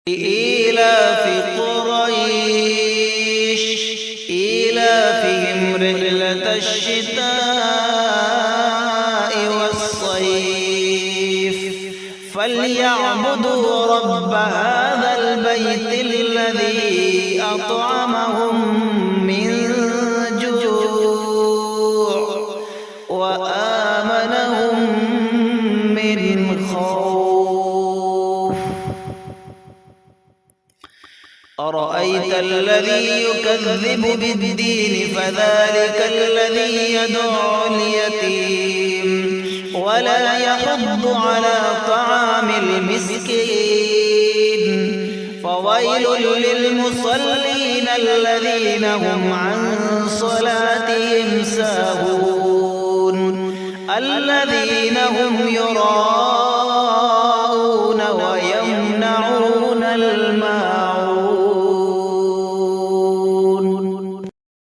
إيلاف قريش إيلافهم رحلة الشتاء والصيف فليعبدوا رب هذا البيت الذي أطعمهم من جوع وآمنهم من خوف. أرأيت الذي يكذب بالدين فذلك الذي يدعو اليتيم ولا يحض على طعام المسكين فويل للمصلين الذين هم عن صلاتهم ساهون الذين هم يراءون